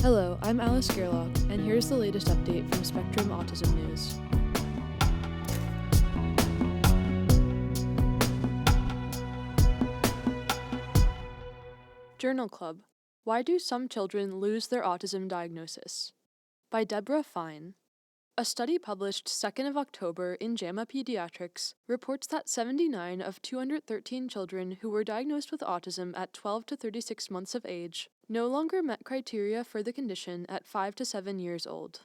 Hello, I'm Alice Gerlach, and here's the latest update from Spectrum Autism News. Journal Club: Why Do Some Children Lose Their Autism Diagnosis? By Deborah Fine. A study published 2nd of October in JAMA Pediatrics reports that 79 of 213 children who were diagnosed with autism at 12 to 36 months of age no longer met criteria for the condition at 5 to 7 years old.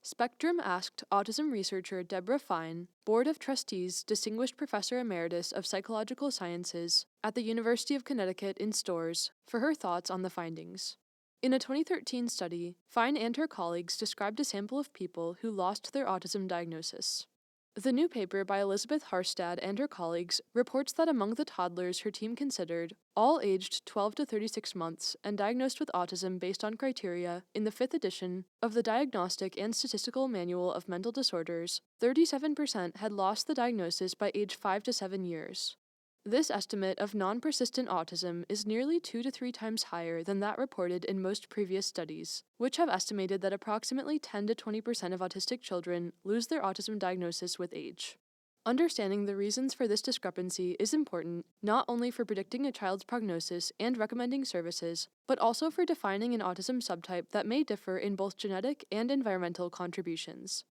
Spectrum asked autism researcher Deborah Fine, Board of Trustees Distinguished Professor Emeritus of Psychological Sciences at the University of Connecticut in Storrs, for her thoughts on the findings. In a 2013 study, Fine and her colleagues described a sample of people who lost their autism diagnosis. The new paper by Elizabeth Harstad and her colleagues reports that among the toddlers her team considered, all aged 12 to 36 months and diagnosed with autism based on criteria in the 5th edition of the Diagnostic and Statistical Manual of Mental Disorders, 37% had lost the diagnosis by age 5 to 7 years. This estimate of non-persistent autism is nearly 2 to 3 times higher than that reported in most previous studies, which have estimated that approximately 10 to 20% of autistic children lose their autism diagnosis with age. Understanding the reasons for this discrepancy is important not only for predicting a child's prognosis and recommending services, but also for defining an autism subtype that may differ in both genetic and environmental contributions.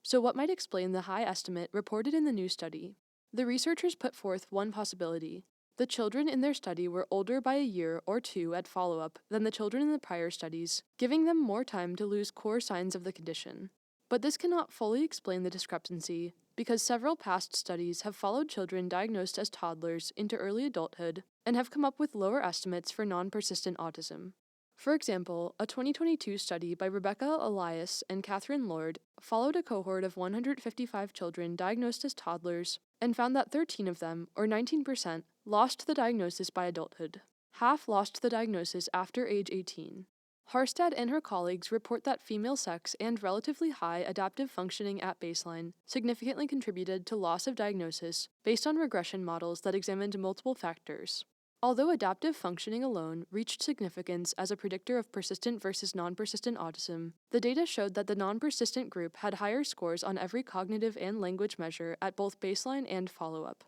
So what might explain the high estimate reported in the new study? The researchers put forth one possibility. The children in their study were older by a year or two at follow-up than the children in the prior studies, giving them more time to lose core signs of the condition. But this cannot fully explain the discrepancy, because several past studies have followed children diagnosed as toddlers into early adulthood and have come up with lower estimates for non-persistent autism. For example, a 2022 study by Rebecca Elias and Catherine Lord followed a cohort of 155 children diagnosed as toddlers and found that 13 of them, or 19%, lost the diagnosis by adulthood. Half lost the diagnosis after age 18. Harstad and her colleagues report that female sex and relatively high adaptive functioning at baseline significantly contributed to loss of diagnosis based on regression models that examined multiple factors. Although adaptive functioning alone reached significance as a predictor of persistent versus non-persistent autism, the data showed that the non-persistent group had higher scores on every cognitive and language measure at both baseline and follow-up.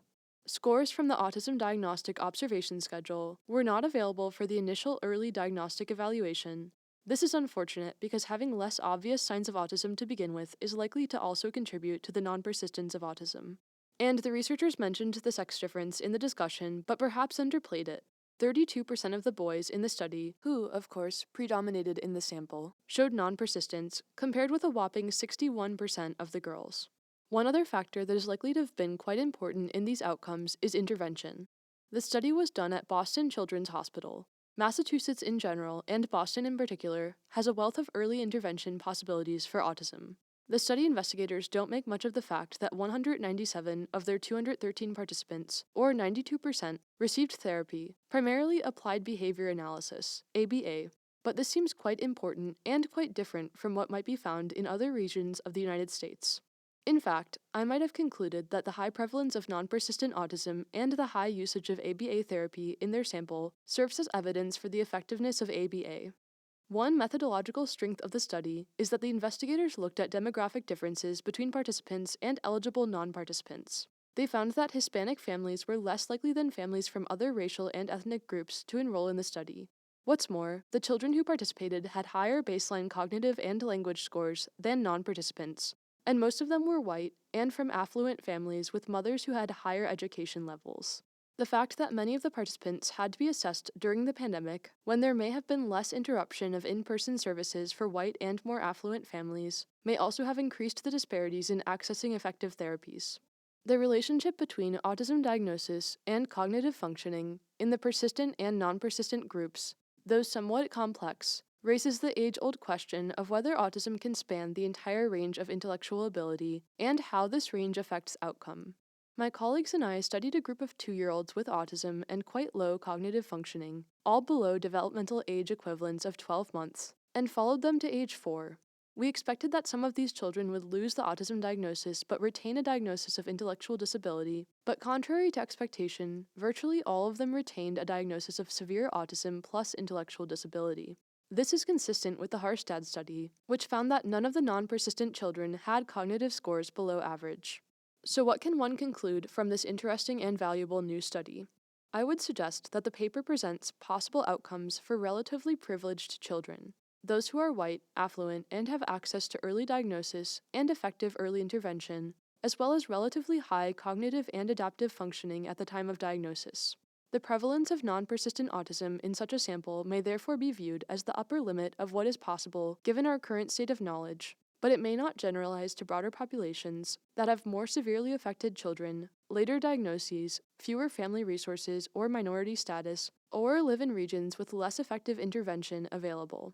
Scores from the Autism Diagnostic Observation Schedule were not available for the initial early diagnostic evaluation. This is unfortunate because having less obvious signs of autism to begin with is likely to also contribute to the non-persistence of autism. And the researchers mentioned the sex difference in the discussion, but perhaps underplayed it. 32% of the boys in the study, who, of course, predominated in the sample, showed non-persistence, compared with a whopping 61% of the girls. One other factor that is likely to have been quite important in these outcomes is intervention. The study was done at Boston Children's Hospital. Massachusetts in general, and Boston in particular, has a wealth of early intervention possibilities for autism. The study investigators don't make much of the fact that 197 of their 213 participants, or 92%, received therapy, primarily applied behavior analysis, ABA, but this seems quite important and quite different from what might be found in other regions of the United States. In fact, I might have concluded that the high prevalence of non-persistent autism and the high usage of ABA therapy in their sample serves as evidence for the effectiveness of ABA. One methodological strength of the study is that the investigators looked at demographic differences between participants and eligible non-participants. They found that Hispanic families were less likely than families from other racial and ethnic groups to enroll in the study. What's more, the children who participated had higher baseline cognitive and language scores than non-participants, and most of them were white and from affluent families with mothers who had higher education levels. The fact that many of the participants had to be assessed during the pandemic, when there may have been less interruption of in-person services for white and more affluent families, may also have increased the disparities in accessing effective therapies. The relationship between autism diagnosis and cognitive functioning in the persistent and non-persistent groups, though somewhat complex, raises the age-old question of whether autism can span the entire range of intellectual ability and how this range affects outcome. My colleagues and I studied a group of 2-year-olds with autism and quite low cognitive functioning, all below developmental age equivalents of 12 months, and followed them to age 4. We expected that some of these children would lose the autism diagnosis but retain a diagnosis of intellectual disability, but contrary to expectation, virtually all of them retained a diagnosis of severe autism plus intellectual disability. This is consistent with the Harstad study, which found that none of the non-persistent children had cognitive scores below average. So what can one conclude from this interesting and valuable new study? I would suggest that the paper presents possible outcomes for relatively privileged children, those who are white, affluent, and have access to early diagnosis and effective early intervention, as well as relatively high cognitive and adaptive functioning at the time of diagnosis. The prevalence of non-persistent autism in such a sample may therefore be viewed as the upper limit of what is possible given our current state of knowledge, but it may not generalize to broader populations that have more severely affected children, later diagnoses, fewer family resources or minority status, or live in regions with less effective intervention available.